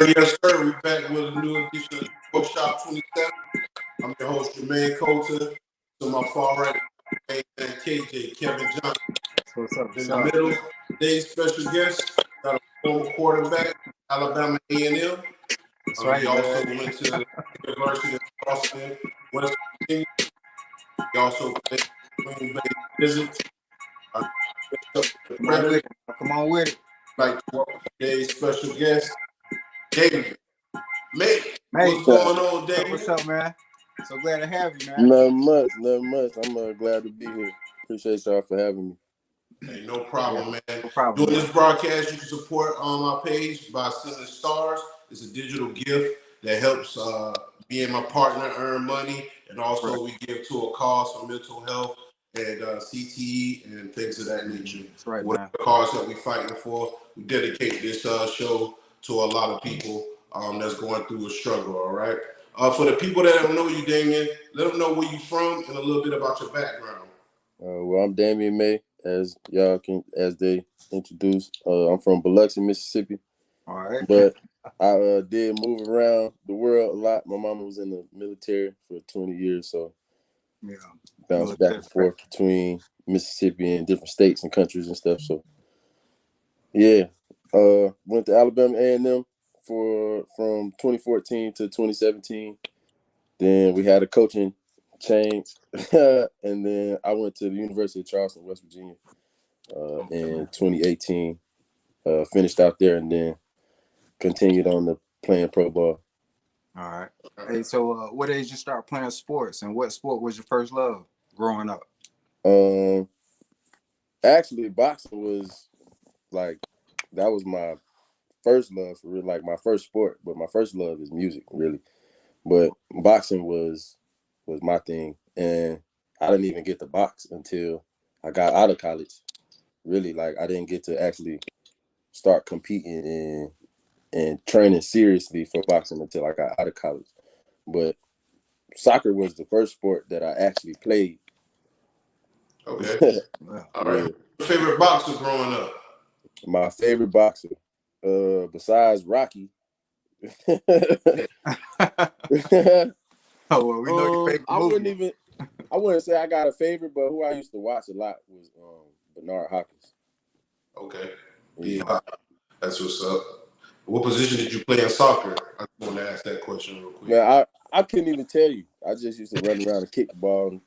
Yes, sir. We're back with a new edition of Bookshop 27. I'm your host, Jermaine Coulter. To my far right, and KJ, Kevin Johnson. What's up? In the middle, today's special guest, got a former quarterback, Alabama A&M. That's right. He also went to the University of Boston, West Virginia. He also played Green Bay Wizards. Come on with it. Like today's special guest, Damion. Mate, what's going on, Damion? What's up, man? So glad to have you, man. Nothing much. I'm glad to be here. Appreciate y'all for having me. Hey, no problem, man. No problem. Doing this broadcast, you can support on my page by sending stars. It's a digital gift that helps me and my partner earn money, and also we give to a cause for mental health and CTE and things of that nature. That's right, whatever cause that we're fighting for, we dedicate this show to a lot of people that's going through a struggle. All right. For the people that don't know you, Damion, let them know where you're from and a little bit about your background. Well, I'm Damion May, as they introduced. I'm from Biloxi, Mississippi. All right. But I did move around the world a lot. My mama was in the military for 20 years, so bounced back and forth between Mississippi and different states and countries and stuff. So went to Alabama A&M from 2014 to 2017. Then we had a coaching change, and then I went to the University of Charleston, West Virginia, in 2018. Finished out there, and then continued on the playing pro ball. All right. Hey, so what age you start playing sports, and what sport was your first love growing up? Actually, boxing was that was my first love for real, like my first sport. But my first love is music, really. But boxing was my thing, and I didn't even get to box until I got out of college. Really, like I didn't get to actually start competing and training seriously for boxing until I got out of college. But soccer was the first sport that I actually played. Okay. All right. Your favorite boxer growing up? My favorite boxer, besides Rocky. Oh, well, we know your favorite movie. I wouldn't say I got a favorite, but who I used to watch a lot was Bernard Hopkins. Okay. Yeah. That's what's up. What position did you play in soccer? I just want to ask that question real quick. Man, I couldn't even tell you. I just used to run around and kick the ball.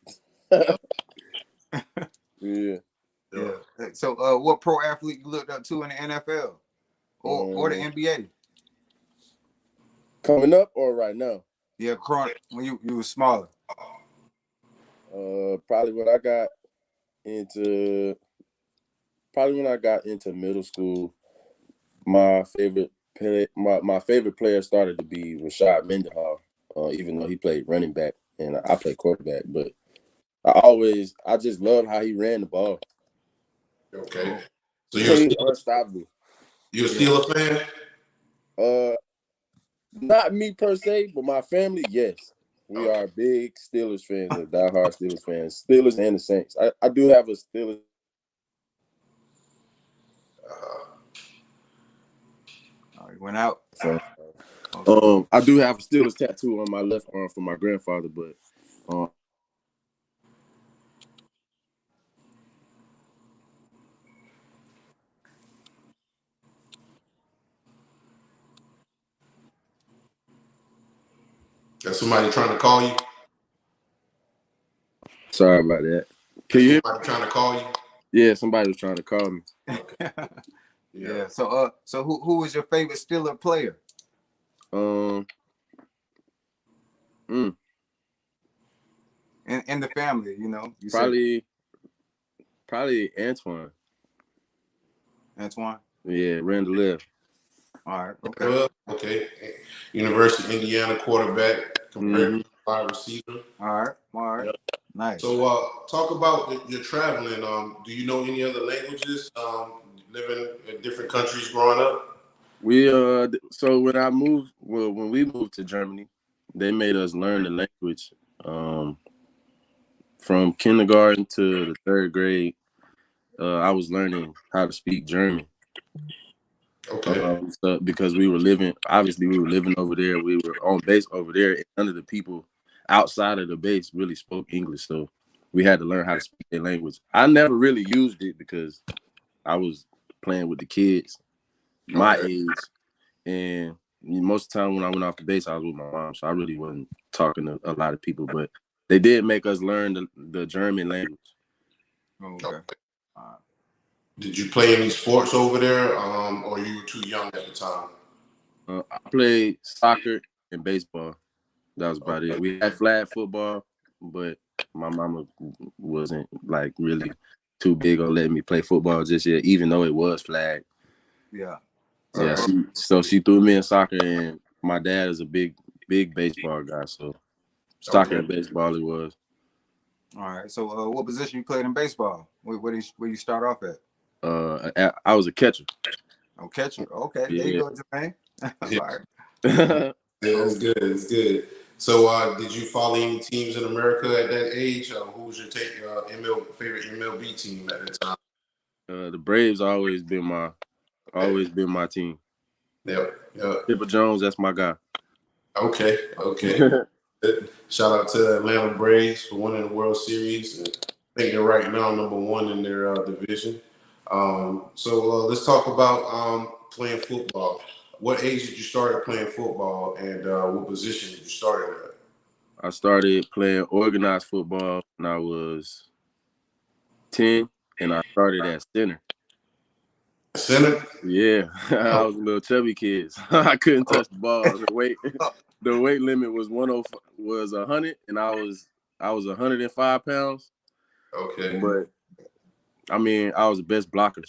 Yeah. So what pro athlete you looked up to in the NFL or the NBA? Coming up or right now? Yeah, when you were smaller. Probably when I got into middle school, my favorite player started to be Rashad Mendenhall, even though he played running back and I played quarterback. But I just loved how he ran the ball. Okay. So you're unstoppable. You a Steelers fan? Not me per se, but my family, yes. We are big Steelers fans, diehard Steelers fans. Steelers and the Saints. I do have a Steelers. He went out. I do have a Steelers tattoo on my left arm from my grandfather, but Got somebody trying to call you? Sorry about that. Can you hear? Somebody trying to call you? Yeah, somebody was trying to call me. Okay. Yeah. So who was your favorite Steeler player? In the family, you know. Probably Antoine. Antoine? Yeah, ran the left. All right. Okay. Okay. University of Indiana quarterback compared to wide receiver. All right. Yep. Nice. So talk about your traveling. Do you know any other languages? Living in different countries growing up? So when we moved to Germany, they made us learn the language from kindergarten to the third grade. I was learning how to speak German. Okay. So because we were living over there. We were on base over there, and none of the people outside of the base really spoke English. So we had to learn how to speak their language. I never really used it because I was playing with the kids my Okay. age, and most of the time when I went off the base, I was with my mom, so I really wasn't talking to a lot of people. But they did make us learn the German language. Okay. Did you play any sports over there, or you were too young at the time? I played soccer and baseball. That was about it. We had flag football, but my mama wasn't like really too big on letting me play football just yet, even though it was flag. Yeah. Yeah, she threw me in soccer, and my dad is a big baseball guy, so soccer and baseball it was. All right. So, what position you played in baseball? Where you start off at? I was a catcher. Oh, catcher. Okay, there you Yeah. go, Jermaine. All right. Yeah, it's good. It's good. So, did you follow any teams in America at that age? Who was your favorite MLB team at the time? The Braves always been my team. Yep. Yep. Chipper Jones, that's my guy. Okay. Okay. Shout out to the Atlanta Braves for winning the World Series. And I think they're right now #1 in their division. So let's talk about playing football. What age did you start playing football, and what position did you start at? I started playing organized football when I was 10, and I started at center. Center? Yeah, I was a little chubby kid. I couldn't touch the ball. The weight limit was 100, and I was 105 pounds. Okay. But I mean, I was the best blocker,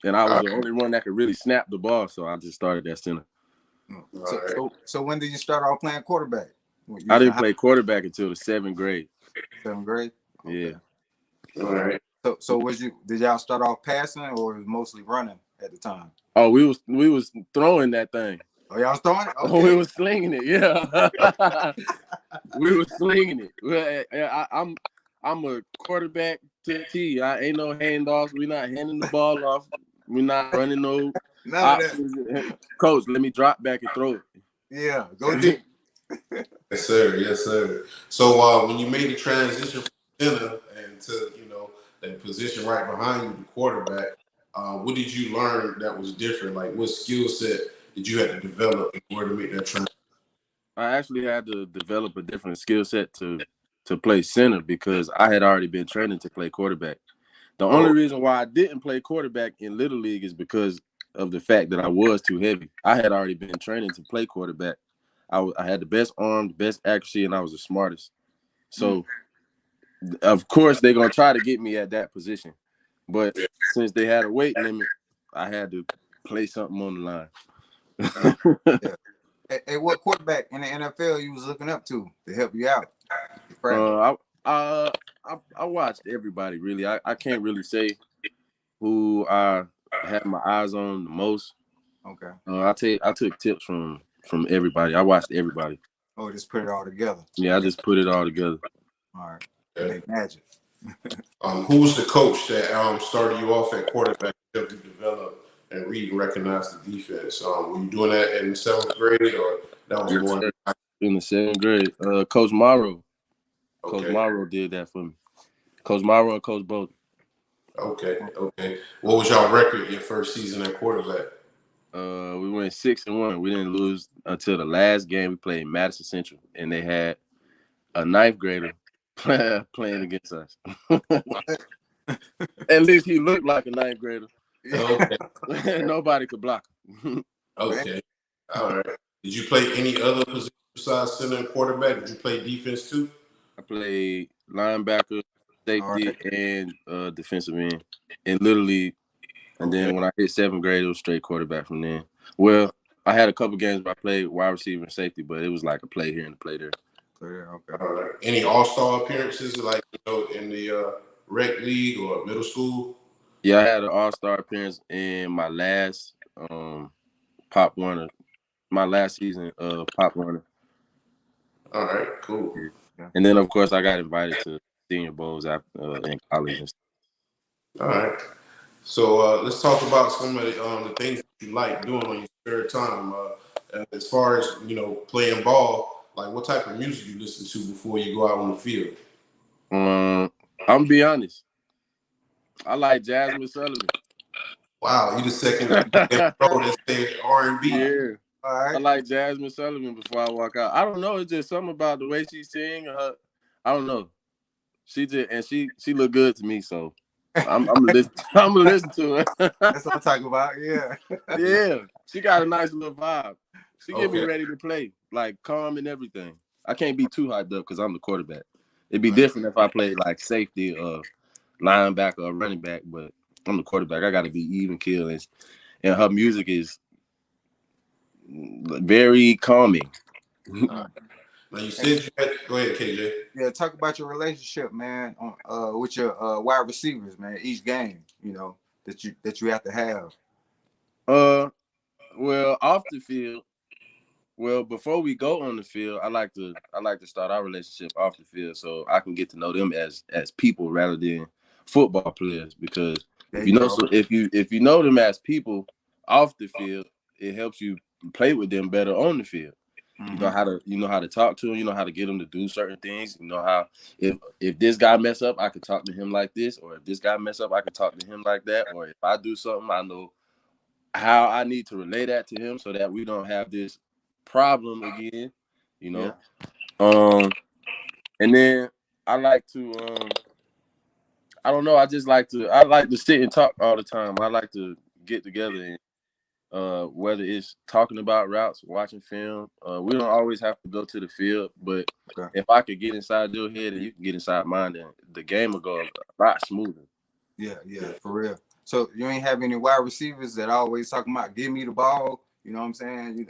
and I was the only one that could really snap the ball, so I just started at center. So when did you start off playing quarterback? I didn't play quarterback until the 7th grade. 7th grade? Okay. Yeah. All right. So did y'all start off passing or was mostly running at the time? Oh, we was throwing that thing. Oh, y'all was throwing it? Okay. Oh, we was slinging it. Yeah. We was slinging it. I'm a quarterback to the T. I ain't no handoffs. We not handing the ball off. We not running no options. Coach, let me drop back and throw it. Yeah, go deep. Yes, sir. Yes, sir. So when you made the transition from center and to that position right behind you, the quarterback, what did you learn that was different? Like, what skill set did you have to develop in order to make that transition? I actually had to develop a different skill set to play center because I had already been training to play quarterback. The only reason why I didn't play quarterback in Little League is because of the fact that I was too heavy. I had already been training to play quarterback. I had the best arm, the best accuracy, and I was the smartest. So, of course, they're going to try to get me at that position. But since they had a weight limit, I had to play something on the line. Yeah. Hey, what quarterback in the NFL you was looking up to help you out? I watched everybody, really. I can't really say who I had my eyes on the most. Okay. I took tips from everybody. I watched everybody. Oh, just put it all together. Yeah, I just put it all together. All right. Make magic. Who was the coach that started you off at quarterback to help you develop and read and recognize the defense? Were you doing that in 7th grade, or that was more in the 7th grade? Coach Morrow. Okay. Coach Morrow did that for me. Coach Morrow and Coach Bowden. Okay. What was y'all record your first season at quarterback? We went 6-1. We didn't lose until the last game we played Madison Central, and they had a 9th grader playing against us. At least he looked like a 9th grader. Okay. Nobody could block him. Okay. All right. Did you play any other position besides center and quarterback? Did you play defense too? I played linebacker, safety, and defensive end in Little League. And then when I hit 7th grade, it was straight quarterback from then. Well, I had a couple games where I played wide receiver and safety, but it was like a play here and a play there. Okay. All right. Any all-star appearances, like in the rec league or middle school? Yeah, I had an all-star appearance in my last Pop Warner, my last season of Pop Warner. All right, cool. Yeah. And then, of course, I got invited to Senior Bowls after in college and stuff. All right. So let's talk about some of the things that you like doing on your spare time? As far as playing ball, like what type of music you listen to before you go out on the field? I'm gonna be honest. I like Jasmine Sullivan. Wow, you the second pro that say R&B. Yeah. All I right. like Jasmine Sullivan before I walk out. I don't know. It's just something about the way she sing. I don't know. She look good to me, so I'm gonna listen. I'm gonna listen to her. That's what I'm talking about. Yeah. Yeah, she got a nice little vibe. She get me Okay. ready to play, like calm and everything. I can't be too hyped up because I'm the quarterback. It'd be Right. different if I played like safety or linebacker or running back, but I'm the quarterback. I got to be even keel, and her music is very calming. Now you said you had. Go ahead, KJ. Yeah, talk about your relationship, man, on with your wide receivers, man. Each game, that you have to have. Well, off the field. Well, before we go on the field, I like to start our relationship off the field so I can get to know them as people rather than football players. Because There if you you know go. so if you know them as people off the field, it helps you play with them better on the field. You know how to talk to them. You know how to get them to do certain things. You know how if this guy mess up, I could talk to him like this, or if this guy mess up, I could talk to him like that, or if I do something, I know how I need to relay that to him so that we don't have this problem again, you Yeah. know. And then I like to I don't know, I like to sit and talk all the time. I like to get together and whether it's talking about routes, watching film. We don't always have to go to the field, but Okay. if I could get inside your head and you can get inside mine, then the game will go a lot smoother. Yeah, for real. So you ain't have any wide receivers that always talking about give me the ball. You know what I'm saying?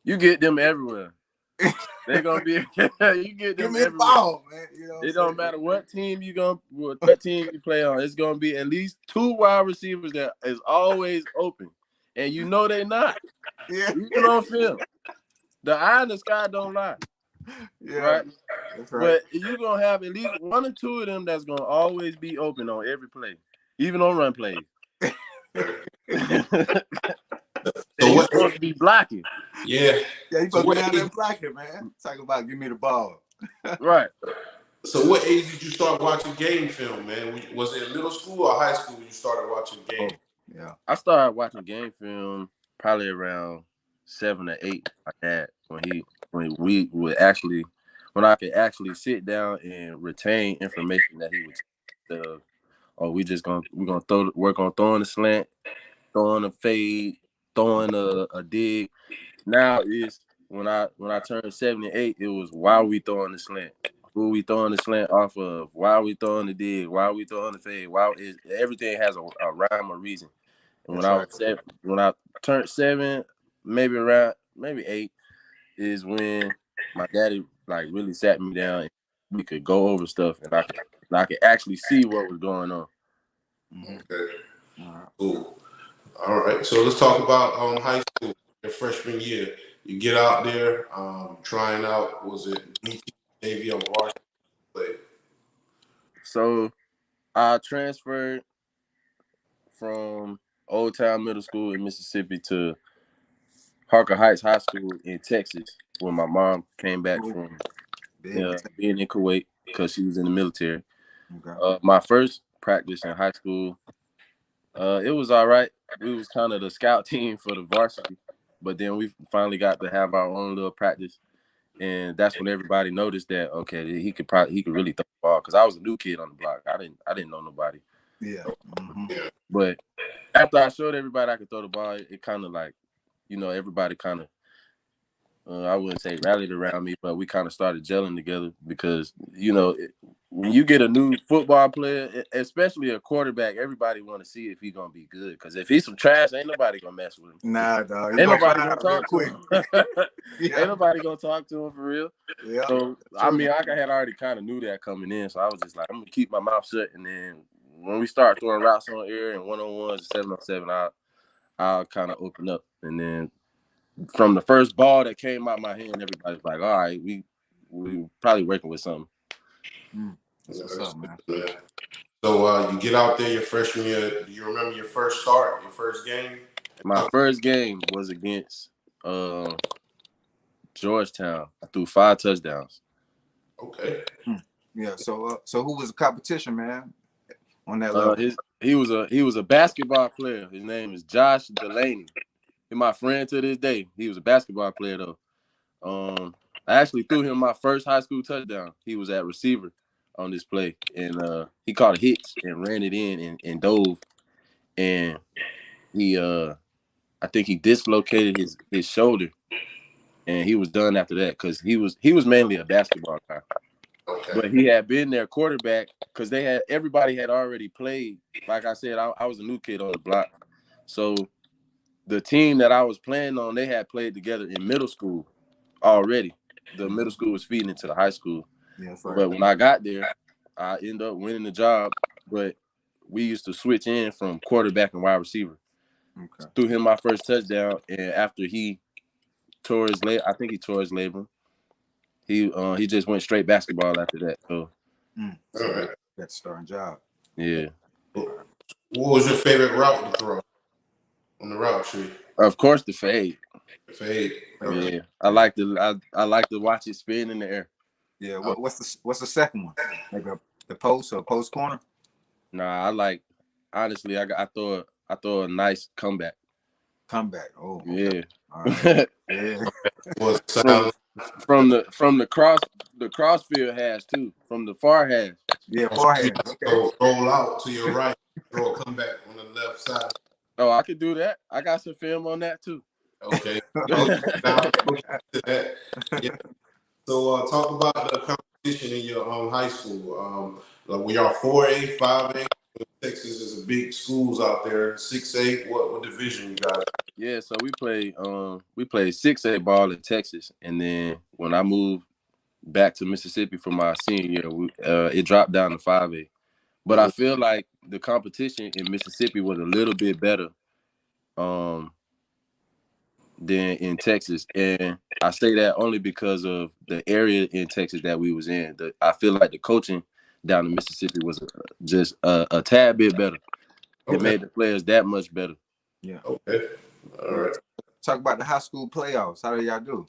You get them everywhere. They gonna be you get Give them me the everywhere. ball, man. You know what I'm It saying? don't matter what team you play on. It's gonna be at least two wide receivers that is always open, and you know they not. Yeah. Even on film, the eye in the sky don't lie, Yeah. right? That's right. But you gonna have at least one or two of them that's gonna always be open on every play, even on run plays. So And you what? supposed to be blocking, Yeah. Yeah, you So supposed to be what out there age? blocking, man. Talking about give me the ball. right? So what age did you start watching game film, man? Was it middle school or high school when you started watching game? Oh, yeah. I started watching game film probably around 7 or 8. My dad when we would actually when I could actually sit down and retain information that he would tell instead of we're gonna work on throwing a slant, throwing a fade, throwing a dig. Now is when I turned 7 and 8, it was why we throwing the slant. Who we throwing the slant off of? Why we throwing the dig? Why we throwing the fade? Why is everything has a rhyme or reason? And That's right. when I turned 7, maybe 8, is when my daddy like really sat me down and we could go over stuff and I could actually see what was going on. Okay. All right. Cool. All right. So let's talk about high school, your freshman year. You get out there, trying out. Was it BT, Navy, or varsity play? So I transferred from Old Town Middle School in Mississippi to Harker Heights High School in Texas when my mom came back from Big. being in Kuwait because she was in the military. Okay. My first practice in high school, it was all right. We was kind of the scout team for the varsity, but then we finally got to have our own little practice, and that's when everybody noticed that okay, he could really throw the ball because I was a new kid on the block. I didn't know nobody, Yeah. Yeah. but after I showed everybody I could throw the ball, it kind of like, everybody kind of I wouldn't say rallied around me, but we kind of started gelling together because, when you get a new football player, especially a quarterback, everybody want to see if he's going to be good. Because if he's some trash, ain't nobody going to mess with him. Nah, dog. Ain't It's nobody fly going to out real talk to quick. him. Yeah. Ain't nobody going to talk to him for real. Yeah. So, I True. mean, I had already kind of knew that coming in. So I was just like, I'm going to keep my mouth shut. And then when we start throwing routes on air and one-on-ones and 7-on-7, I'll kind of open up. And then from the first ball that came out my hand, everybody's like, all right, we probably working with something. That's what's up, man. So you get out there your freshman year. Do you remember your first start, your first game? My first game was against Georgetown. I threw 5 touchdowns. Okay. Yeah. So who was the competition, man, on that level? He was a basketball player. His name is Josh Delaney. He's my friend to this day. He was a basketball player though. I actually threw him my first high school touchdown. He was at receiver on this play, and he caught a hitch and ran it in and dove, and he I think he dislocated his shoulder, and he was done after that because he was mainly a basketball guy. Okay. But he had been their quarterback because everybody had already played. Like I said, I was a new kid on the block. So the team that I was playing on, they had played together in middle school already. The middle school was feeding into the high school. Yeah, that's right. But when I got there, I ended up winning the job. But we used to switch in from quarterback and wide receiver. Okay. Threw him my first touchdown, and after he tore his leg, I think he tore his labrum. He just went straight basketball after that. So All right. That's a starting job. yeah. What was your favorite route to throw on the route tree? Of course, the fade. Fade. Yeah, I like to watch it spin in the air. Yeah. What's the second one? Like the post or post corner? Nah, honestly, I throw a nice comeback. Comeback. Oh, okay. Yeah. All right. Yeah. Was from, sound from the crossfield hash too. From the far hash. Yeah. Forehead. Okay. so roll out to your right, throw a comeback on the left side. Oh, I could do that. I got some film on that too. Okay. Now, to that. Yeah. So talk about the competition in your high school. Like we are 4A, 5A. Texas is a big schools out there. 6A. What division you got? Yeah, so we played 6A ball in Texas, and then when I moved back to Mississippi for my senior year, it dropped down to 5A. But I feel like the competition in Mississippi was a little bit better than in Texas, and I say that only because of the area in Texas that we was in. I feel like the coaching down in Mississippi was just a tad bit better. It made the players that much better. Yeah. Okay. All right. Talk about the high school playoffs. How did y'all do?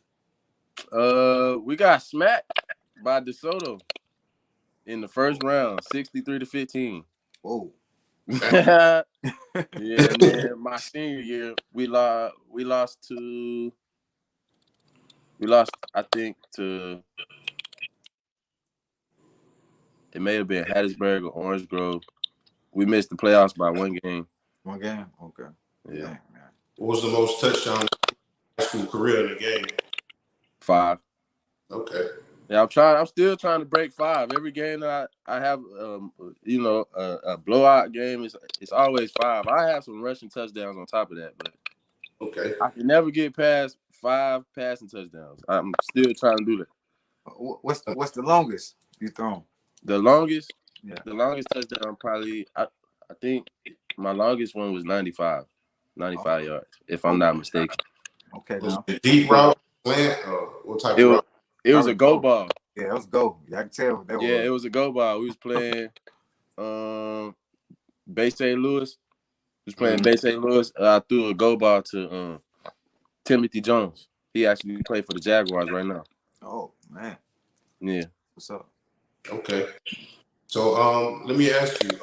We got smacked by DeSoto in the first round, 63-15. Whoa. Yeah, man. My senior year, we lost, I think, to it may have been Hattiesburg or Orange Grove. We missed the playoffs by 1 game. 1 game? Okay. Yeah. Man. What was the most touchdowns in high school career in the game? 5. Okay. Yeah, I'm still trying to break 5. Every game that I have, a blowout game it's always 5. I have some rushing touchdowns on top of that, but Okay. I can never get past 5 passing touchdowns. I'm still trying to do that. What's the longest you thrown? The longest touchdown probably I think my longest one was 95 yards, if I'm not mistaken. Okay, Was now. it a deep route, slant, or what type of route? It was a go ball. Yeah, it was go. I can tell that Yeah, was. it was a go ball. We was playing Bay St. Louis. We was playing Bay St. Louis. I threw a go ball to Timothy Jones. He actually played for the Jaguars right now. Oh man. Yeah. What's up? Okay. So let me ask you,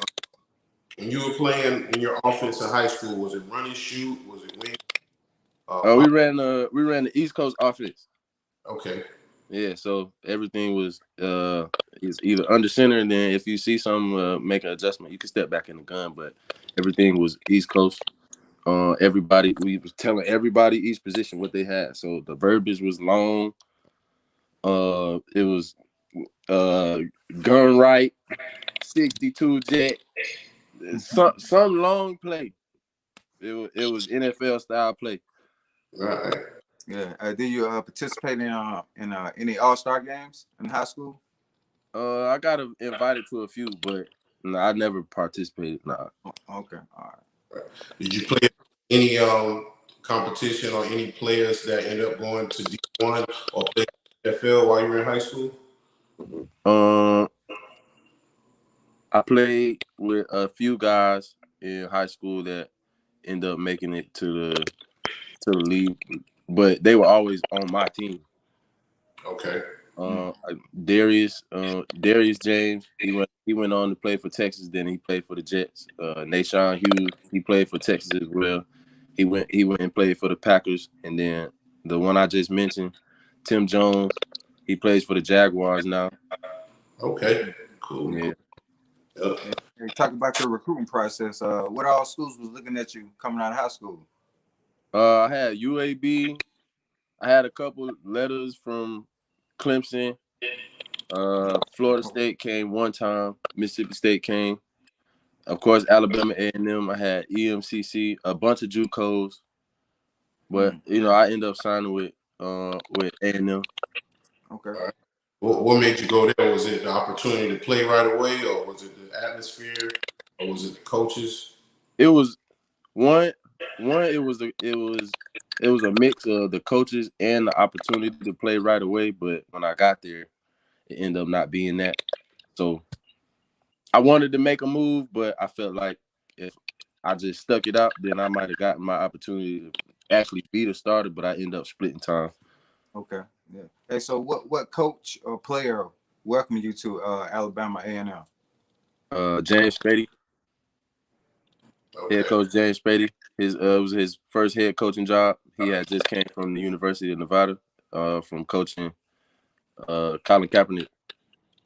when you were playing in your offense in high school, was it run and shoot? Was it wing? We ran the East Coast offense. Okay. Yeah, so everything was is either under center, and then if you see some make an adjustment, you can step back in the gun. But everything was East Coast. We was telling everybody each position what they had. So the verbiage was long. It was gun right, 62 jet, some long play. It was NFL style play. All right. Yeah. Did you participate in any All-Star games in high school? I got invited to a few, but no, I never participated. Nah. Okay. All right. Did you play any competition or any players that ended up going to D1 or play NFL while you were in high school? I played with a few guys in high school that end up making it to the league, but they were always on my team. Okay. Darius James, he went on to play for Texas. Then he played for the Jets. Nashawn Hughes, he played for Texas as well. He went and played for the Packers. And then the one I just mentioned, Tim Jones, he plays for the Jaguars now. Okay. Cool. Yeah. Yep. Hey, talk about your recruiting process. What all schools was looking at you coming out of high school? I had UAB. I had a couple letters from Clemson. Florida State came one time. Mississippi State came. Of course, Alabama A&M. I had EMCC, a bunch of JUCOs, but I ended up signing with A&M. Okay. All right. What made you go there? Was it the opportunity to play right away, or was it the atmosphere, or was it the coaches? It was one. It was a mix of the coaches and the opportunity to play right away. But when I got there, it ended up not being that. So I wanted to make a move, but I felt like if I just stuck it out, then I might have gotten my opportunity to actually be the starter, but I ended up splitting time. Okay. Yeah. Hey, so what coach or player welcomed you to Alabama A&M? James Spady. Okay. Head coach James Spady. It was his first head coaching job. He had just came from the University of Nevada, from coaching Colin Kaepernick.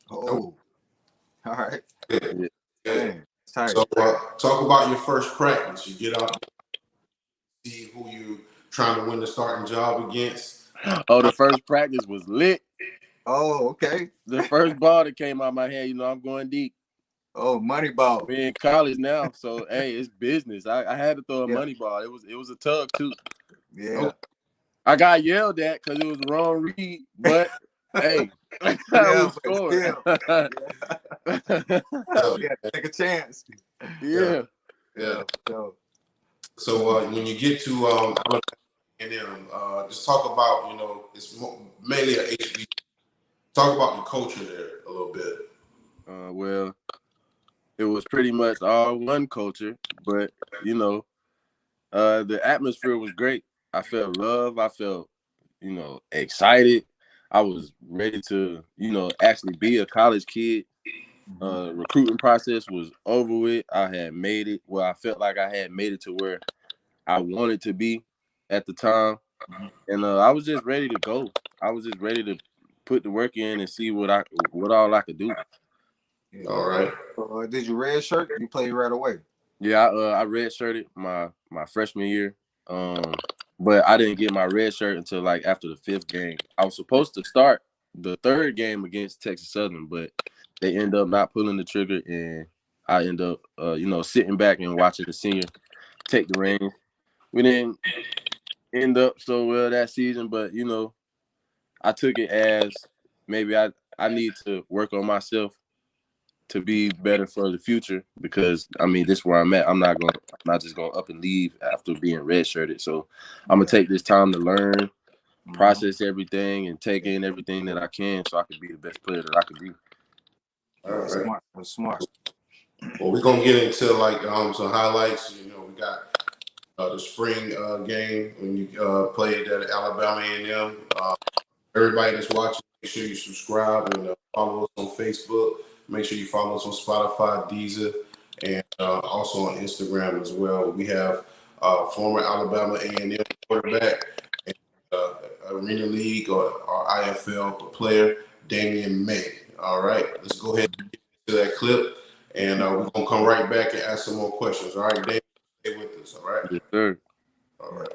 Oh, all right. Yeah. Dang, tight. So talk about your first practice. You get out, see who you trying to win the starting job against. Oh, the first practice was lit. Oh, okay. The first ball that came out of my hand, I'm going deep. Oh, money ball. We're in college now, so hey, it's business. I had to throw a money ball. It was a tug too. Yeah. I got yelled at because it was the wrong read, but hey, I was scoring. Yeah, take a chance. Yeah. So when you get to Alabama A&M, just talk about it's mainly a HB. Talk about the culture there a little bit. Well, it was pretty much all one culture, but the atmosphere was great. I felt love. I felt, excited. I was ready to, actually be a college kid. Recruiting process was over with. I had made it. Well, I felt like I had made it to where I wanted to be at the time, and I was just ready to go. I was just ready to put the work in and see what all I could do. Yeah. All right. Did you red shirt? You played right away. Yeah, I redshirted my freshman year, but I didn't get my red shirt until like after the 5th game. I was supposed to start the 3rd game against Texas Southern, but they end up not pulling the trigger, and I end up, sitting back and watching the senior take the reins. We didn't end up so well that season, but I took it as maybe I need to work on myself to be better for the future, because this is where I'm at. I'm not just gonna up and leave after being redshirted. So I'm gonna take this time to learn, process everything, and take in everything that I can, so I can be the best player that I could be. All right. Smart. Well, we're gonna get into like some highlights. We got the spring game when you played at Alabama A&M. Everybody that's watching, make sure you subscribe and follow us on Facebook. Make sure you follow us on Spotify, Deezer, and also on Instagram as well. We have former Alabama A&M quarterback, and, Arena League or IFL player, Damion May. All right, let's go ahead and get to that clip, and we're going to come right back and ask some more questions. All right, Damion, stay with us, all right? Yes, sir. All right.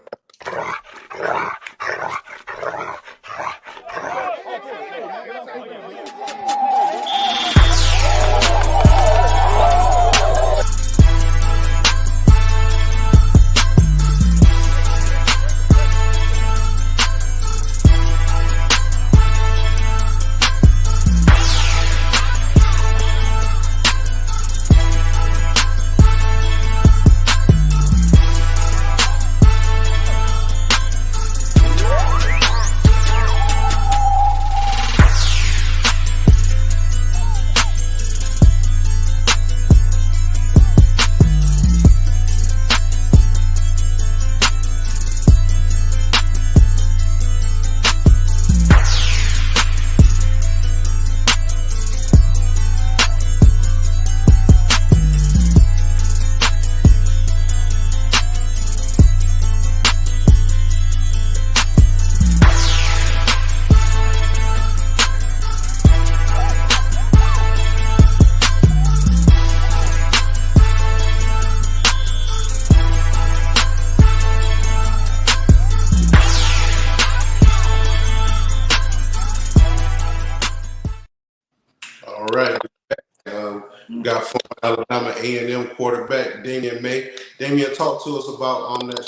Alabama A&M quarterback Damion May. Damion, talk to us about that.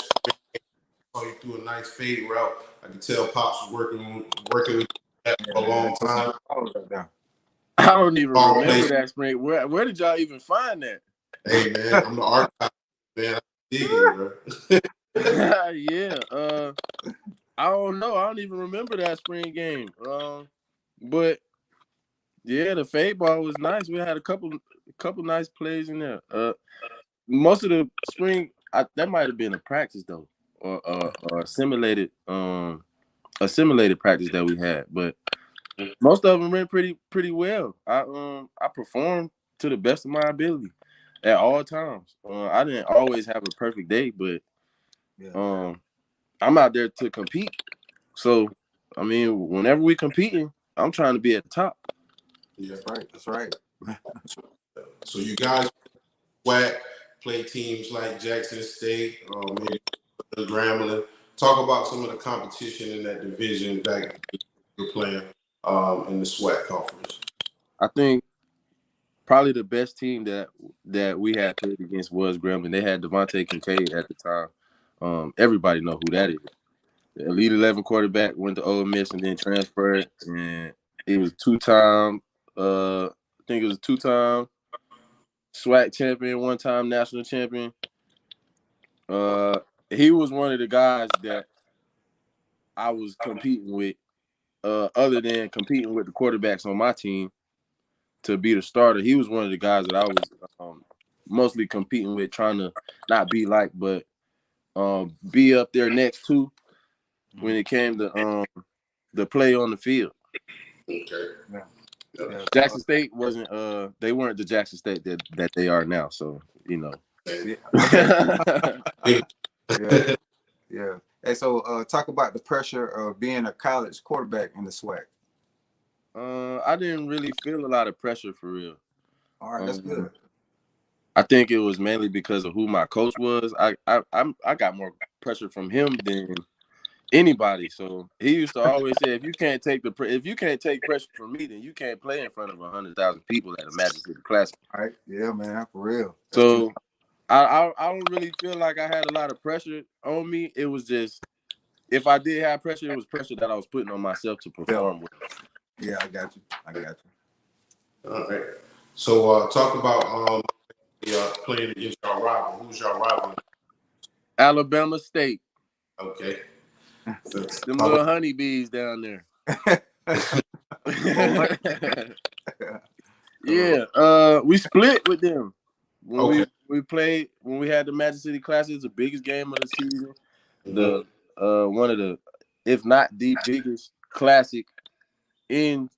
Saw you threw a nice fade route. I can tell Pops was working with that for a long time. I don't even Ball remember plays. that spring. Where did y'all even find that? Hey man, I'm the archive man. I'm digging, bro. Yeah. I don't know. I don't even remember that spring game. But yeah, the fade ball was nice. We had a couple nice plays in there. Most of the spring, that might have been a practice though, or a simulated practice that we had. But most of them went pretty well. I performed to the best of my ability at all times. I didn't always have a perfect day, but I'm out there to compete. So I mean, whenever we competing, I'm trying to be at the top. Yeah, That's right. So you guys play teams like Jackson State, maybe Grambling. Talk about some of the competition in that division back you're playing in the SWAC conference. I think probably the best team that we had played against was Grambling. They had Devontae Kincaid at the time. Everybody know who that is. The Elite 11 quarterback went to Ole Miss and then transferred, and it was two-time. I think it was two-time SWAC champion, one-time national champion. He was one of the guys that I was competing with, other than competing with the quarterbacks on my team to be the starter. He was one of the guys that I was mostly competing with, trying to not be like, but be up there next to when it came to the play on the field. Okay. Yeah. Jackson State wasn't they weren't the Jackson State that they are now, so you know. Yeah. Hey, so talk about the pressure of being a college quarterback in the SWAC. I didn't really feel a lot of pressure for real. All right, that's good. I think it was mainly because of who my coach was. I got more pressure from him than anybody. So he used to always say, if you can't take pressure from me, then you can't play in front of 100,000 people at a Magic City Classic. All right, yeah, man, for real. That's so I don't really feel like I had a lot of pressure on me. It was just, if I did have pressure, it was pressure that I was putting on myself to perform with. Yeah, I got you. All right. So talk about playing against your rival. Who's your rival? Alabama State. Okay. Them little honeybees down there. Yeah. We split with them. When we played, when we had the Magic City Classic, the biggest game of the season. The one of the, if not the biggest classic in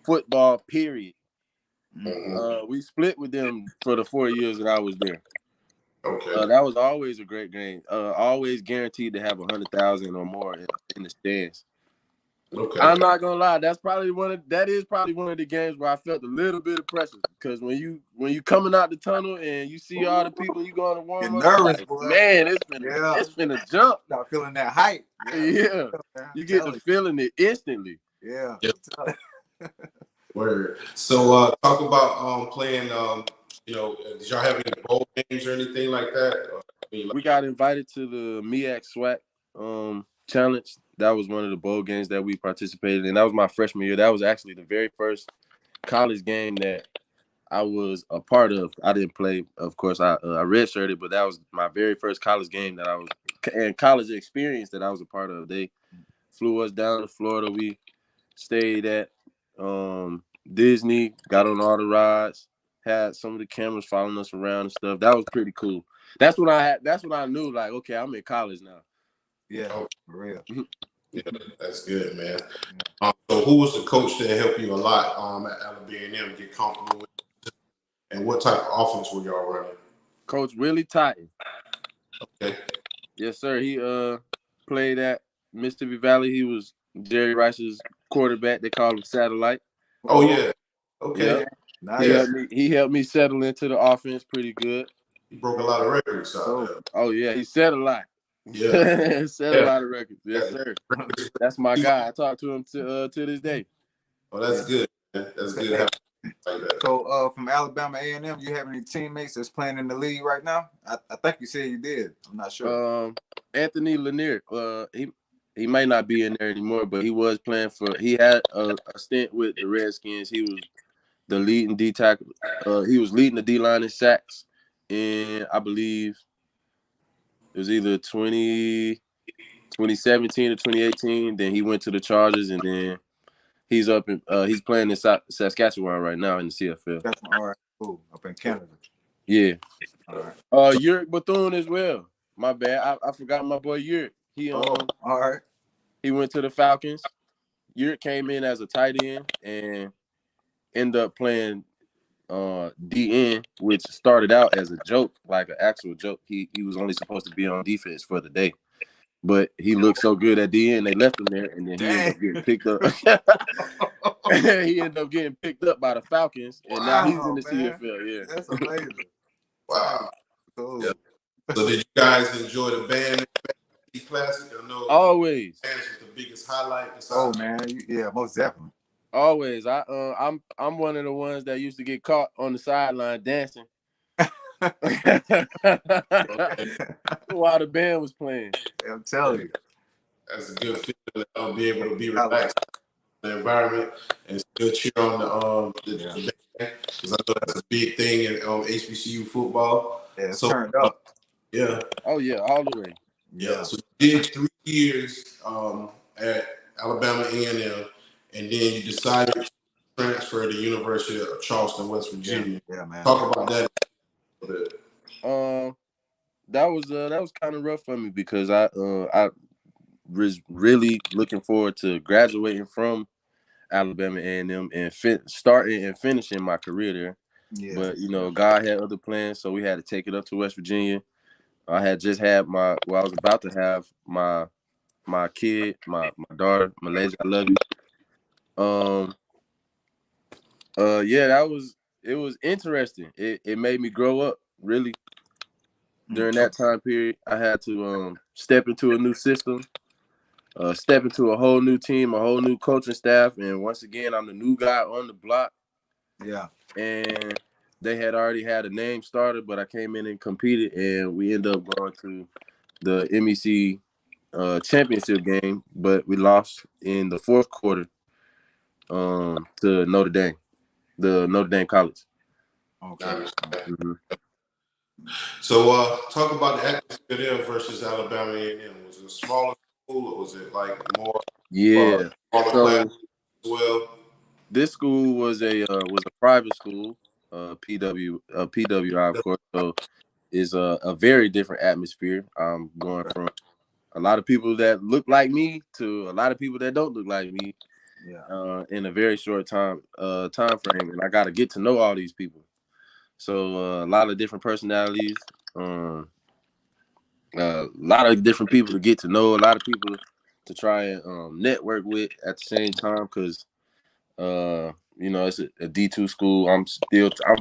football, period. We split with them for the 4 years that I was there. Okay. That was always a great game. Always guaranteed to have 100,000 or more in the stands. Okay. I'm not gonna lie. That is probably one of the games where I felt a little bit of pressure, because when you coming out the tunnel and you see all the people you going to warm up, nervous, like, boy. Man, it's finna jump. Not feeling that hype. Yeah. You get to feeling it instantly. Yeah. Word. So talk about playing. Did y'all have any bowl games or anything like that? We got invited to the MEAC SWAC challenge. That was one of the bowl games that we participated in. That was my freshman year. That was actually the very first college game that I was a part of. I didn't play, of course. I redshirted, but that was my very first college game that I was, and college experience that I was a part of. They flew us down to Florida. We stayed at Disney, got on all the rides, had some of the cameras following us around and stuff. That was pretty cool. That's when I knew, like, okay, I'm in college now. Yeah, for real. Yeah, that's good, man. So who was the coach that helped you a lot at Alabama get comfortable with? And what type of offense were y'all running? Coach Willie Titan. Okay. Yes, sir. He played at Mississippi Valley. He was Jerry Rice's quarterback. They call him Satellite. Oh yeah. Okay. Yeah. Nice. He helped me settle into the offense pretty good. He broke a lot of records out there. Oh yeah, he said a lot. Yeah. A lot of records. Yes, sir. That's my guy. I talk to him to this day. Oh, that's good. Man. That's good. like that. So, from Alabama A&M, you have any teammates that's playing in the league right now? I think you said you did. I'm not sure. Anthony Lanier. He might not be in there anymore, but he was playing for. He had a stint with the Redskins. He was the leading D tackle. He was leading the D line in sacks, and I believe it was either 2017 or 2018. Then he went to the Chargers, and then he's up in he's playing in Saskatchewan right now in the CFL. That's all right. Cool. Up in Canada. Yeah. All right. Yurick Bethune as well. My bad. I forgot my boy Yurick. All right. He went to the Falcons. Yurick came in as a tight end and ended up playing DN, which started out as a joke, like an actual joke. He was only supposed to be on defense for the day. But he looked so good at DN, they left him there, and then he ended up getting picked up. He ended up getting picked up by the Falcons, and now he's in the CFL. Yeah, that's amazing. Wow. Cool. Yeah. So did you guys enjoy the band classic? I know always. Bands was the biggest highlight. Oh man, yeah, most definitely. Always. I'm one of the ones that used to get caught on the sideline dancing while the band was playing. I'm telling you, that's a good feeling to be able to be relaxed in the environment and still cheer on the band, because I know that's a big thing in HBCU football. Yeah, it's turned up. Yeah. Oh yeah, all the way. Yeah. So you did 3 years at Alabama A&M, and then you decided to transfer to the University of Charleston, West Virginia. Yeah, man. Talk about that a little bit. That was kind of rough for me because I was really looking forward to graduating from Alabama A&M and starting and finishing my career there. Yeah. But God had other plans, so we had to take it up to West Virginia. I had just had I was about to have my kid, my daughter, Malaysia. I love you. Yeah, it was interesting. It made me grow up really. During that time period, I had to step into a new system, step into a whole new team, a whole new coaching staff, and once again, I'm the new guy on the block. Yeah. And they had already had a name started, but I came in and competed, and we ended up going to the MEC championship game, but we lost in the fourth quarter to Notre Dame, the Notre Dame College. Okay. Mm-hmm. So talk about the atmosphere there versus Alabama A&M. Was it a smaller school, or was it like more? Yeah. Smaller class as well. This school was a private school, PWI, of course. So it's a very different atmosphere. I'm going from a lot of people that look like me to a lot of people that don't look like me. Yeah. In a very short time frame, and I got to get to know all these people. So a lot of different personalities, a lot of different people to get to know, a lot of people to try and network with at the same time, because it's a D2 school. I'm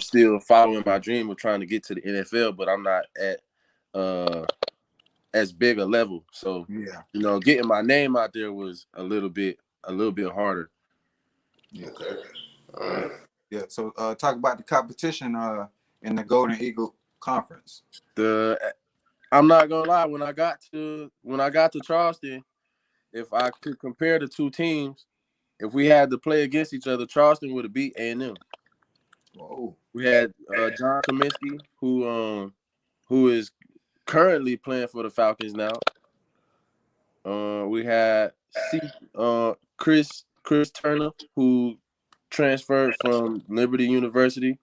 still following my dream of trying to get to the NFL, but I'm not at as big a level. So getting my name out there was a little bit harder. Yeah. Okay. All right. Yeah. So talk about the competition in the Golden Eagle Conference. I'm not gonna lie, when I got to Charleston, if I could compare the two teams, if we had to play against each other, Charleston would have beat A&M. Whoa. We had John Kaminsky, who is currently playing for the Falcons now. We had Chris Turner, who transferred from Liberty University.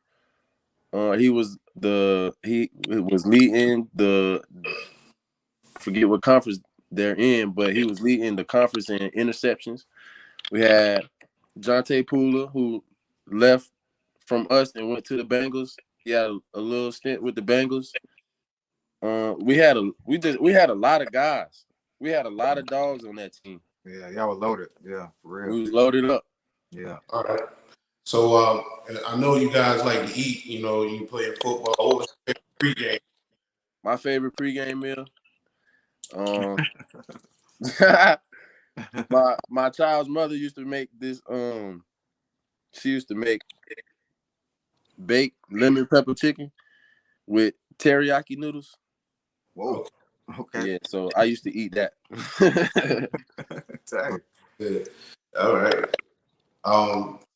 He was leading I forget what conference they're in, but he was leading the conference in interceptions. We had Jonte Pula, who left from us and went to the Bengals. He had a little stint with the Bengals. We had a lot of guys. We had a lot of dogs on that team. Yeah, y'all were loaded. Yeah, for real. We was loaded up. Yeah. All right. So I know you guys like to eat. You play football. What was your favorite pregame? My favorite pregame meal. My child's mother used to make this. She used to make baked lemon pepper chicken with teriyaki noodles. Whoa. Okay. Yeah, so I used to eat that. Good. All right.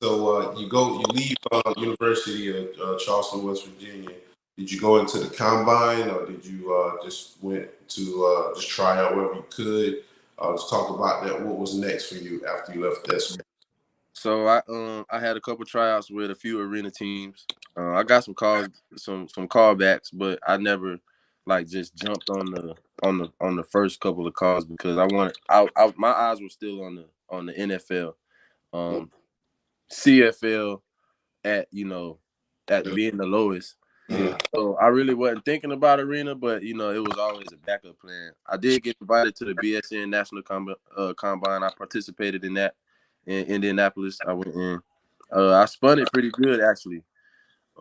So you leave University of Charleston, West Virginia. Did you go into the combine, or did you just went to just try out wherever you could? Let's talk about that. What was next for you after you left that school? So I had a couple tryouts with a few arena teams. I got some calls, some callbacks, but I never like just jumped on the first couple of calls because my eyes were still on the NFL, CFL at being the lowest. Yeah. So I really wasn't thinking about arena, but it was always a backup plan. I did get invited to the BSN National Combine. I participated in that in Indianapolis. I went in. I spun it pretty good actually,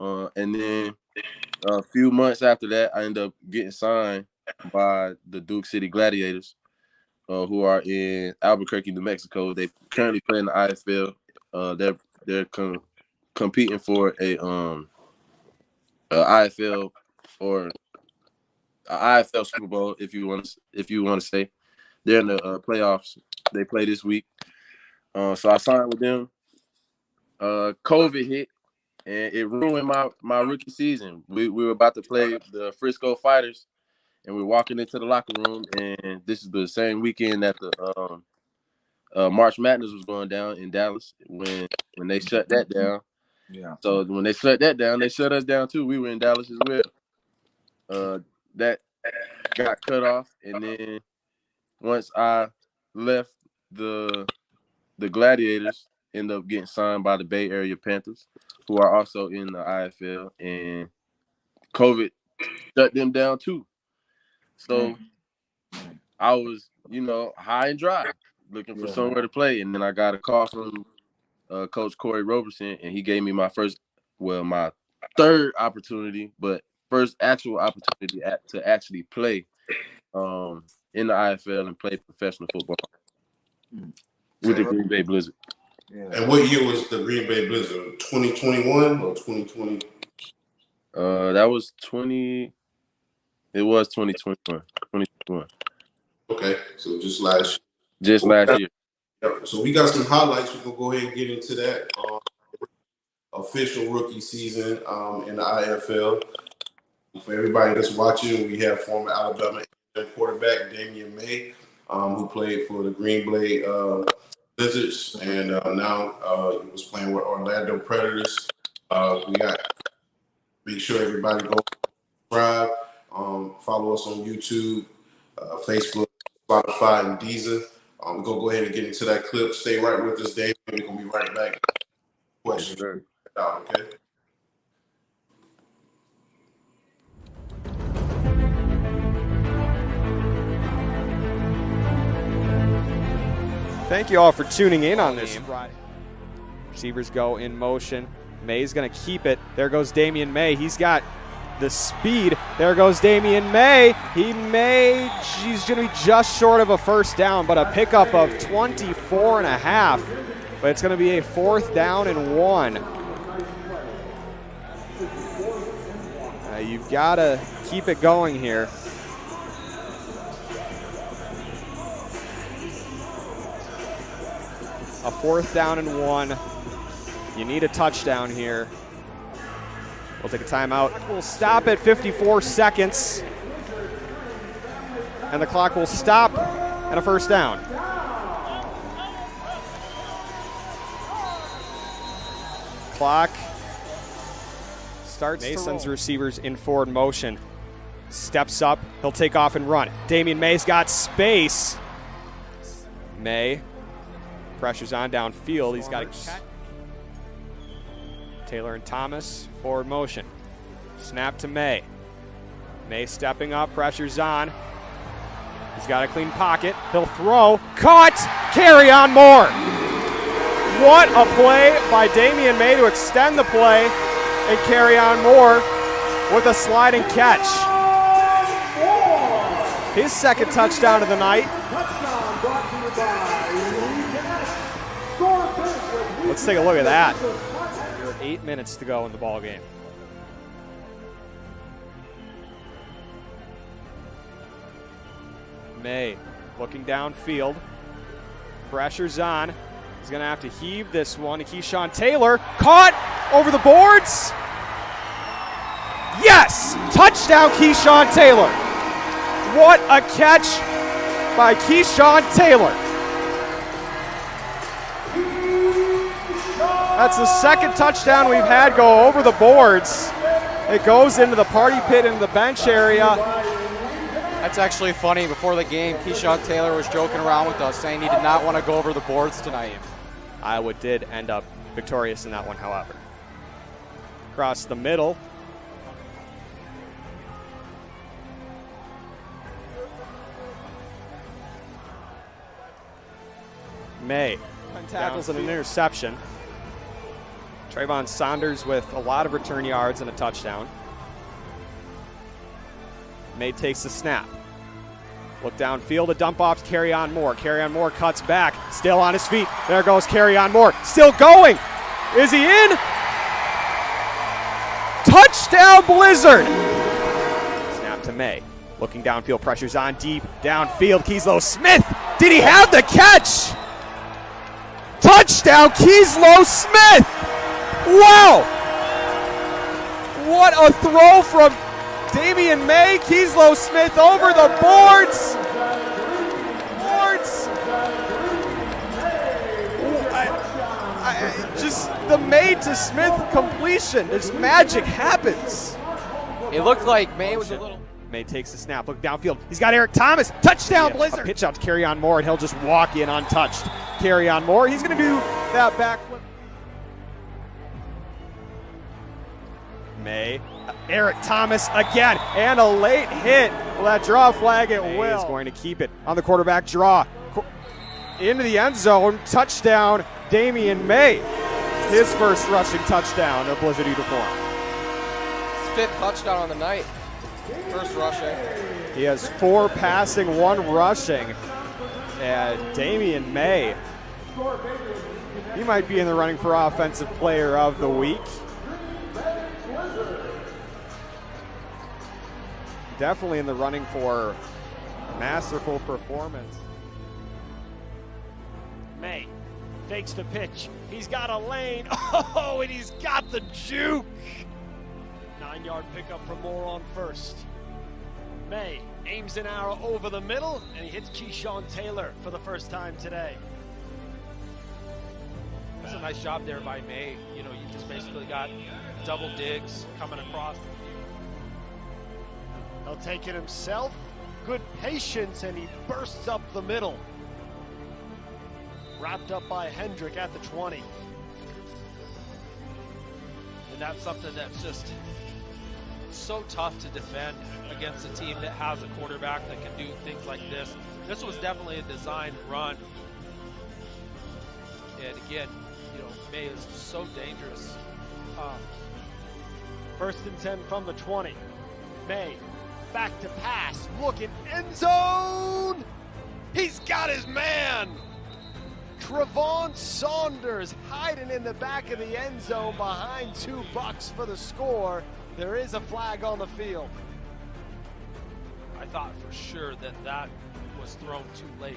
and then a few months after that, I ended up getting signed by the Duke City Gladiators, who are in Albuquerque, New Mexico. They currently play in the IFL. They're competing for a IFL or a IFL Super Bowl, if you want to say. They're in the playoffs. They play this week. So I signed with them. COVID hit, and it ruined my rookie season. We were about to play the Frisco Fighters, and we're walking into the locker room, and this is the same weekend that the March Madness was going down in Dallas when they shut that down. Yeah. So when they shut that down, they shut us down too. We were in Dallas as well. That got cut off, and then once I left the Gladiators, ended up getting signed by the Bay Area Panthers, who are also in the IFL, and COVID shut them down too. So I was, high and dry, looking for somewhere to play, and then I got a call from Coach Corey Roberson, and he gave me my third opportunity, but first actual opportunity to actually play in the IFL and play professional football with the Green Bay Blizzard. Yeah. And what year was the Green Bay Blizzard? 2021 or 2020? That was 20. It was 2021. 2021. Okay, so just last year. Yep. So we got some highlights. We're gonna go ahead and get into that official rookie season in the IFL. For everybody that's watching, we have former Alabama quarterback Damion May, who played for the Green Bay Blizzards, and now he was playing with Orlando Predators. We got make sure everybody go subscribe, follow us on YouTube, Facebook, Spotify, and Deezer. We're gonna go ahead and get into that clip. Stay right with us, Dave. We're gonna be right back. Questions, okay? Thank you all for tuning in on this Friday. Receivers go in motion. May's going to keep it. There goes Damion May. He's got the speed. There goes Damion May. He's going to be just short of a first down, but a pickup of 24 and a half. But it's going to be a 4th down and 1. You've got to keep it going here. A 4th down and 1. You need a touchdown here. We'll take a timeout. We'll stop at 54 seconds. And the clock will stop at a first down. Clock starts. Mason's receivers in forward motion. Steps up. He'll take off and run. Damion May's got space. May pressures on downfield. He's got a catch. Taylor and Thomas, forward motion. Snap to May. May stepping up, pressure's on. He's got a clean pocket. He'll throw. Caught! Carry on more! What a play by Damion May to extend the play and carry on more with a sliding catch. His second touchdown of the night. Let's take a look at that. 8 minutes to go in the ball game. May looking downfield. Pressure's on. He's going to have to heave this one to Keyshawn Taylor. Caught over the boards. Yes! Touchdown, Keyshawn Taylor. What a catch by Keyshawn Taylor. That's the second touchdown we've had go over the boards. It goes into the party pit in the bench area. That's actually funny. Before the game, Keyshawn Taylor was joking around with us, saying he did not want to go over the boards tonight. Iowa did end up victorious in that one, however. Across the middle. May. Tackles and an interception. Trayvon Saunders with a lot of return yards and a touchdown. May takes the snap. Look downfield, a dump off to Kerryon Moore. Kerryon Moore cuts back, still on his feet. There goes Kerryon Moore, still going. Is he in? Touchdown, Blizzard! Snap to May. Looking downfield, pressure's on deep. Downfield, Keyslow Smith. Did he have the catch? Touchdown, Keyslow Smith! Wow! What a throw from Damion May. Keyslow Smith over the boards. Just the May to Smith completion. Just magic happens. It looked like May was a little... May takes the snap. Look downfield. He's got Eric Thomas. Touchdown, Blizzard. A pitch out to Kerryon Moore, and he'll just walk in untouched. Kerryon Moore. He's going to do that backflip. May. Eric Thomas again, and a late hit. Will that draw flag? It will. He's going to keep it on the quarterback draw. Into the end zone. Touchdown, Damion May. His first rushing touchdown of Blizzard uniform. Fifth touchdown on the night. First rushing. He has 4 passing, 1 rushing. And Damion May, he might be in the running for Offensive Player of the Week. Definitely in the running for masterful performance. May fakes the pitch. He's got a lane. Oh, and he's got the juke. 9-yard pickup from Moore on first. May aims an arrow over the middle, and he hits Keyshawn Taylor for the first time today. That's a nice job there by May. You know, you just basically got double digs coming across. He'll take it himself. Good patience, and he bursts up the middle. Wrapped up by Hendrick at the 20. And that's something that's just so tough to defend against a team that has a quarterback that can do things like this. This was definitely a designed run. And again, you know, May is so dangerous. First and 10 from the 20. May back to pass, looking end zone. He's got his man. Trevon Saunders hiding in the back of the end zone behind $2 for the score. There is a flag on the field. I thought for sure that that was thrown too late.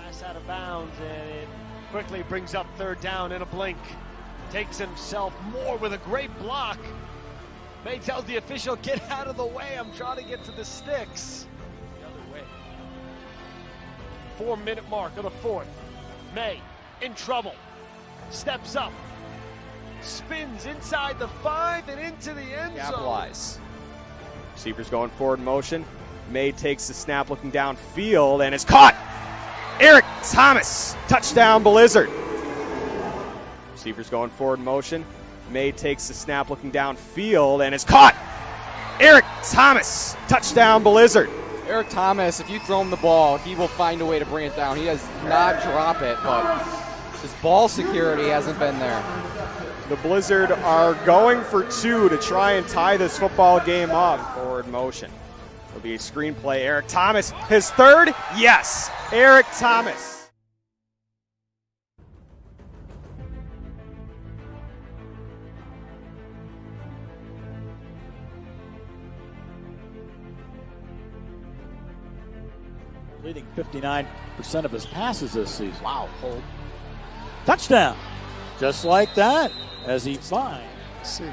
Pass out of bounds, and it quickly brings up third down in a blink. Takes himself Moore with a great block. May tells the official, get out of the way. I'm trying to get to the sticks. The other way. 4-minute mark of the fourth. May in trouble. Steps up. Spins inside the 5 and into the end zone. Capitalize. Receivers going forward motion. May takes the snap looking downfield and is caught. Eric Thomas. Touchdown, Blizzard. Receivers going forward motion. May takes the snap looking downfield and is caught. Eric Thomas. Touchdown, Blizzard. Eric Thomas, if you throw him the ball, he will find a way to bring it down. He does not drop it, but his ball security hasn't been there. The Blizzard are going for 2 to try and tie this football game up. Forward motion. It'll be a screenplay. Eric Thomas, his third? Yes, Eric Thomas. completing 59% of his passes this season. Wow, hold. Touchdown. Just like that, as he finds. See.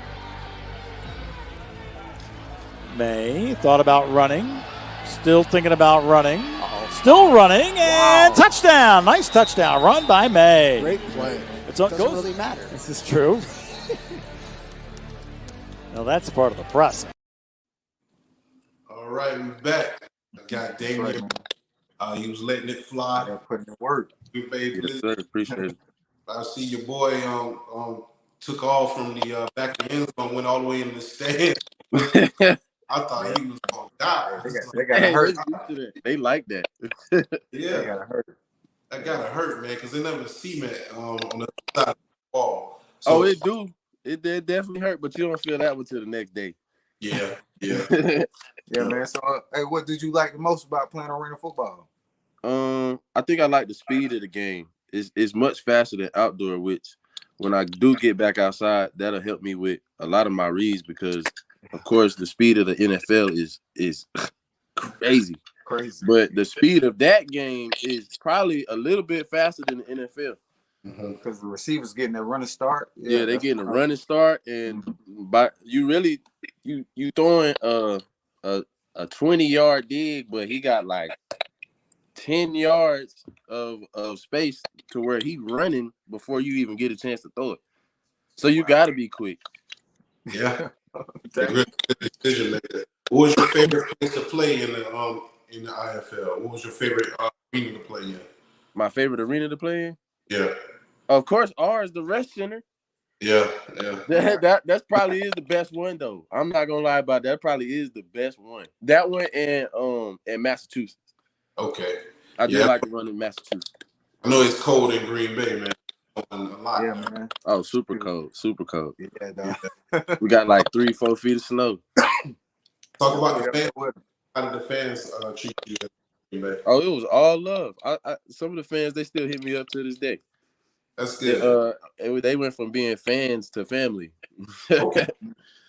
May thought about running. Still thinking about running. Uh-oh. Still running, and Wow. touchdown. Nice touchdown run by May. Great play. Doesn't really matter. This is true. Now that's part of the process. All right, we're back. Got Damion. He was letting it fly. They're putting in work. Good baby. Yes, sir. Appreciate it. I see your boy took off from the back of the end zone, went all the way in the stand. I thought he was gonna die. They got Hey, hurt. they used to that. They like that. They Yeah, got hurt. that gotta hurt, man, because they never see me on the side of the ball. Oh, So, it do. It definitely hurt, but you don't feel that one till the next day. yeah. Yeah, man. So, hey, what did you like the most about playing arena football? I think I like the speed of the game. It's much faster than outdoor, which when I do get back outside, that'll help me with a lot of my reads because, of course, the speed of the NFL is crazy. Crazy. But the speed of that game is probably a little bit faster than the NFL. Because the receivers getting their running start. Yeah, they getting a running start, and by you throwing a 20-yard dig, but he got like 10 yards of space to where he running before you even get a chance to throw it. So you got to be quick. Yeah. Good decision maker. What was your favorite place to play in the IFL? What was your favorite arena to play in? My favorite arena to play in? Yeah. Of course, ours, the Rest Center. Yeah. That probably is the best one, though. I'm not gonna lie about that. That probably is the best one. That one and Massachusetts. Okay. I do like to run in Massachusetts. I know it's cold in Green Bay, man. A lot. Yeah, man. Oh, super cold. Yeah, dog. We got like 3-4 feet of snow. Talk about the fans. How did the fans treat you in Green Bay? Oh, it was all love. Some of the fans, they still hit me up to this day. That's good. They went from being fans to family. Okay.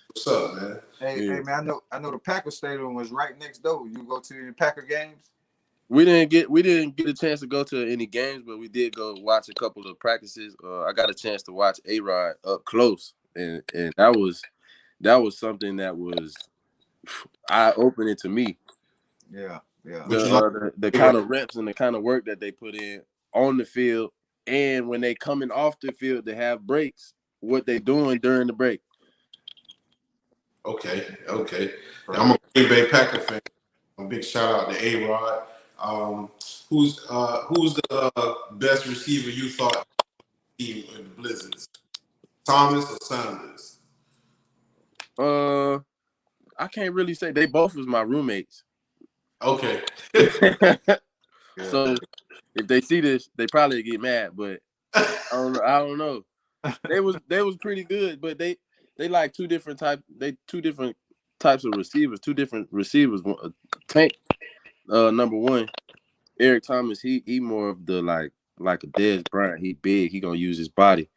What's up, man? Hey, man, I know the Packer Stadium was right next door. You go to any Packer games? We didn't get a chance to go to any games, but we did go watch a couple of practices. I got a chance to watch A-Rod up close, and that was something that was eye-opening to me. Yeah. The kind of reps and the kind of work that they put in on the field, and when they coming off the field to have breaks, what they doing during the break. Okay. I'm a Green Bay Packer fan. A big shout out to A-Rod. Who's the best receiver you thought in the Blizzards? Thomas or Sanders? I can't really say. They both was my roommates. Okay. So if they see this, they probably get mad, but I don't know. They was pretty good, but they like two different types of receivers, two different receivers. Tank, number one, Eric Thomas, he more of the like a Dez Bryant. He big, he gonna use his body.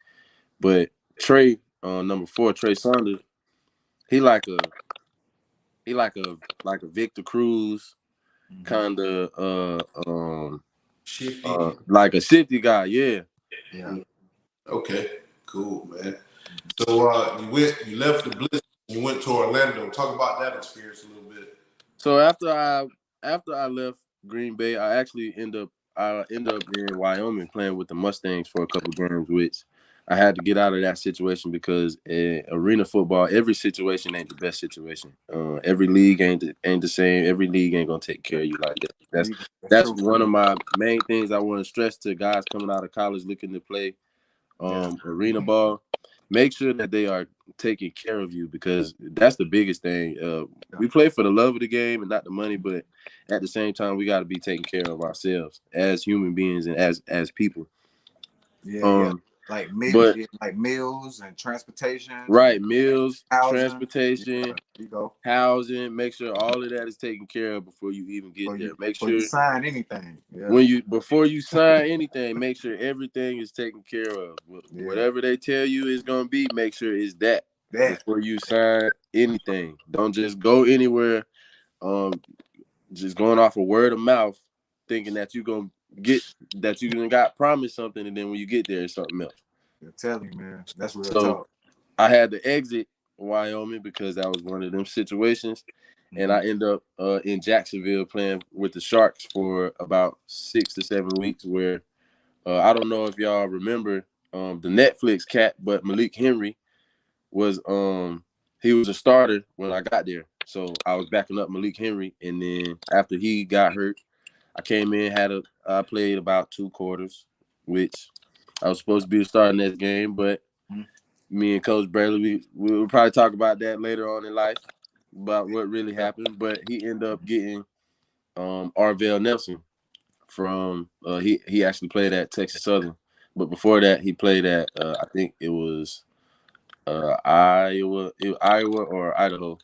But Trey, number 4, Trey Saunders, he like a Victor Cruz, kind of Shifty. like a shifty guy, yeah. Okay, cool, man. So you left the Blizzards, you went to Orlando. Talk about that experience a little bit. So after I left Green Bay, I actually end up in Wyoming playing with the Mustangs for a couple games, which I had to get out of that situation because arena football, every situation ain't the best situation. Every league ain't the same. Every league ain't gonna take care of you like that. That's one of my main things I want to stress to guys coming out of college looking to play arena ball. Make sure that they are taking care of you because that's the biggest thing. We play for the love of the game and not the money, but at the same time, we got to be taking care of ourselves as human beings and as people. Like meals and transportation. Right, meals, housing, transportation, housing. Make sure all of that is taken care of before you even get there. Make sure you sign anything. Before you sign anything, make sure everything is taken care of. Whatever they tell you is gonna be, make sure it's that before you sign anything. Don't just go anywhere. Just going off of word of mouth, thinking that you done got promised something, and then when you get there, it's something else. I'm telling you, man, that's real So talk. I had to exit Wyoming because that was one of them situations, and I ended up in Jacksonville playing with the Sharks for about 6 to 7 weeks. Where I don't know if y'all remember the Netflix cat, but Malik Henry was he was a starter when I got there. So I was backing up Malik Henry, and then after he got hurt, I came in, I played about 2 quarters, which I was supposed to be a starter in this game, but me and Coach Bradley, we'll probably talk about that later on in life, about what really happened. But he ended up getting Arvell Nelson from he actually played at Texas Southern, but before that he played at I think it was Iowa or Idaho,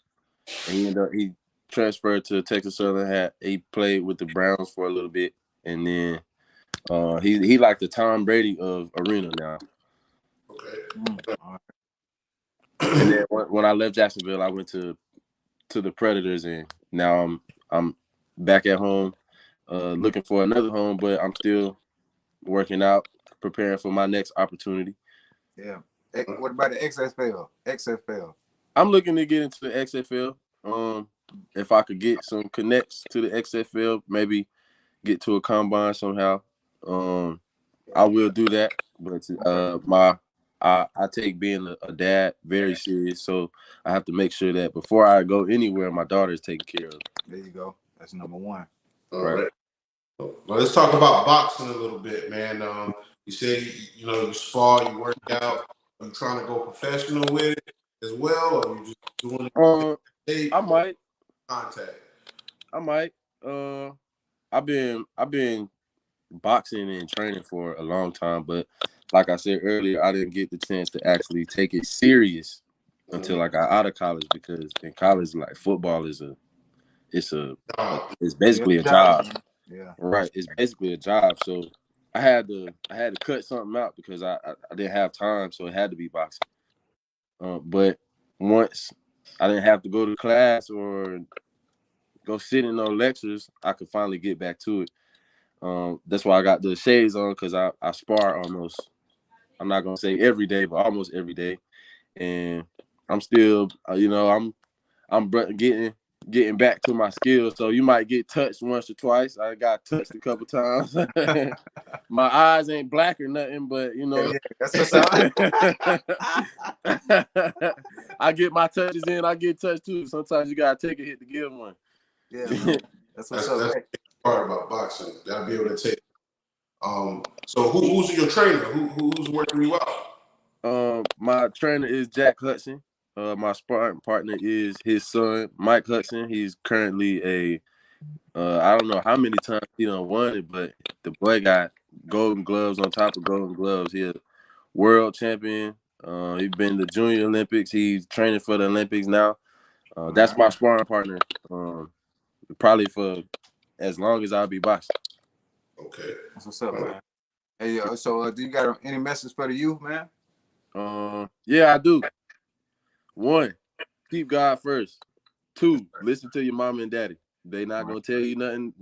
and he transferred to Texas Southern. He played with the Browns for a little bit, and then he like the Tom Brady of arena now. Okay. And then when I left Jacksonville, I went to the Predators, and now I'm back at home, looking for another home, but I'm still working out, preparing for my next opportunity. Yeah. What about the XFL? XFL. I'm looking to get into the XFL. If I could get some connects to the XFL, maybe get to a combine somehow. I will do that. But I take being a dad very serious, so I have to make sure that before I go anywhere, my daughter is taken care of. There you go. That's number one. All right. Well, let's talk about boxing a little bit, man. You said you spar, you work out. Are you trying to go professional with it as well, or you just doing it? I might. Contact. I might. I've been boxing and training for a long time, but like I said earlier, I didn't get the chance to actually take it serious until I got out of college, because in college, like, football is it's basically a job. Yeah. Right. It's basically a job. So I had to cut something out because I didn't have time, so it had to be boxing. But once I didn't have to go to class or go sit in no lectures, I could finally get back to it. That's why I got the shades on, because I spar almost, I'm not gonna say every day, but almost every day, and I'm still, I'm getting back to my skills. So you might get touched once or twice. I got touched a couple times. My eyes ain't black or nothing, but that's what's up. I get my touches in. I get touched too. Sometimes you gotta take a hit to give one. Yeah, man. That's what's up. That's the part about boxing. Gotta be able to take. So who's your trainer? Who's working you out? My trainer is Jack Hudson. My sparring partner is his son, Mike Hudson. He's currently I don't know how many times he done won it, but the boy got golden gloves on top of golden gloves. He's a world champion. He's been to Junior Olympics. He's training for the Olympics now. That's my sparring partner. Probably for as long as I'll be boxing. Okay. That's what's up, man. Hey, so do you got any message for the youth, man? Yeah, I do. 1, keep God first. 2, listen to your mom and daddy. They not gonna tell you nothing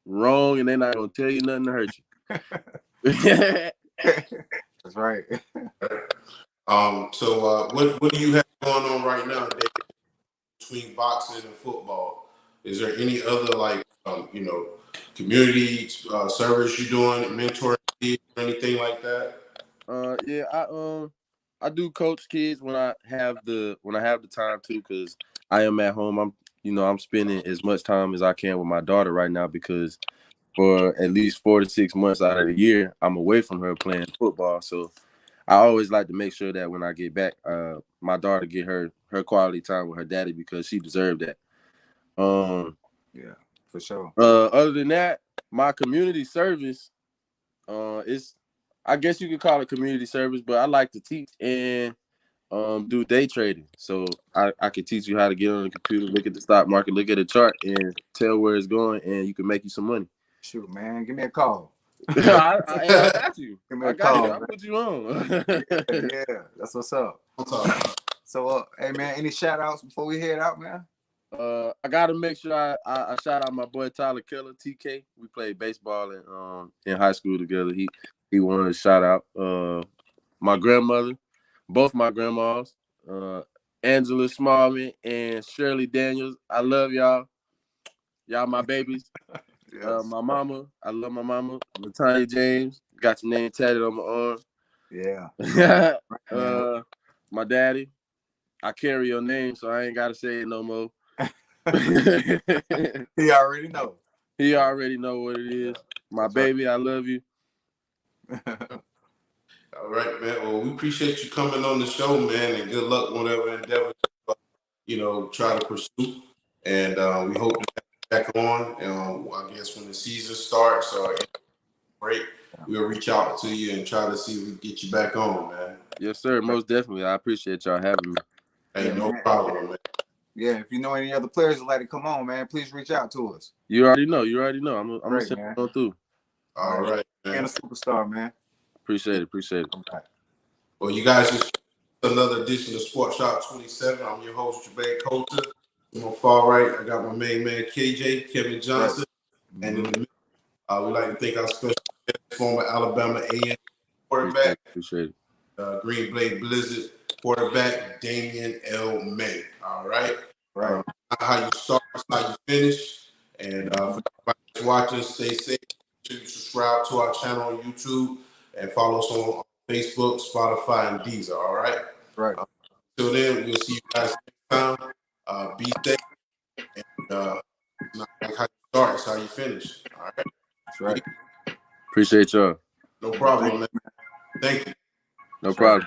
wrong, and they not gonna tell you nothing to hurt you. That's right. So what do you have going on right now, Dave, between boxing and football? Is there any other community service you're doing, mentoring kids, or anything like that? Yeah, I do coach kids when I have the time to, because I am at home. I'm spending as much time as I can with my daughter right now, because for at least 4 to 6 months out of the year, I'm away from her playing football. So I always like to make sure that when I get back, my daughter get her quality time with her daddy, because she deserved that. Yeah, for sure. Other than that, my community service, I guess you could call it community service, but I like to teach and do day trading. So I can teach you how to get on the computer, look at the stock market, look at a chart, and tell where it's going, and you can make you some money. Shoot, man, give me a call. I got you. Give me a call. I'll put you on. Yeah, that's what's up. So, hey, man, any shout outs before we head out, man? I gotta make sure I shout out my boy Tyler Keller, TK. We played baseball in high school together. He wanted to shout out my grandmother, both my grandmas, Angela Smallman and Shirley Daniels. I love y'all. Y'all my babies. Yes. My mama, I love my mama. Latanya James, got your name tatted on my arm. Yeah. My daddy, I carry your name, so I ain't gotta say it no more. He already know. He already know what it is. My That's baby, I love you. All right, man. Well, we appreciate you coming on the show, man, and good luck whatever endeavor try to pursue. And we hope to have you back on. I guess when the season starts or break, we'll reach out to you and try to see if we can get you back on, man. Yes, sir. Most definitely. I appreciate y'all having me. Hey, no problem, man. Yeah, if you know any other players that'd like to come on, man, please reach out to us. You already know. I'm gonna send it on through. All right, man. And a superstar, man. Appreciate it. Okay. Well, you guys just another edition of Sports Shop 27. I'm your host, Jermaine Coulter. On my far right, I got my main man, KJ, Kevin Johnson. Right. And in the middle, we like to thank our special guest, former Alabama A&M quarterback, Appreciate it. Green Bay Blizzard quarterback, Damion L. May. All right? Right. How you start, how you finish. And for everybody that's watching, stay safe. Subscribe to our channel on YouTube and follow us on Facebook, Spotify, and Deezer. All right? Right. Till then, we'll see you guys next time. Be safe. And it's not like how you start, it's how you finish. All right? That's right. Appreciate y'all. No problem, man. Thank you. No problem.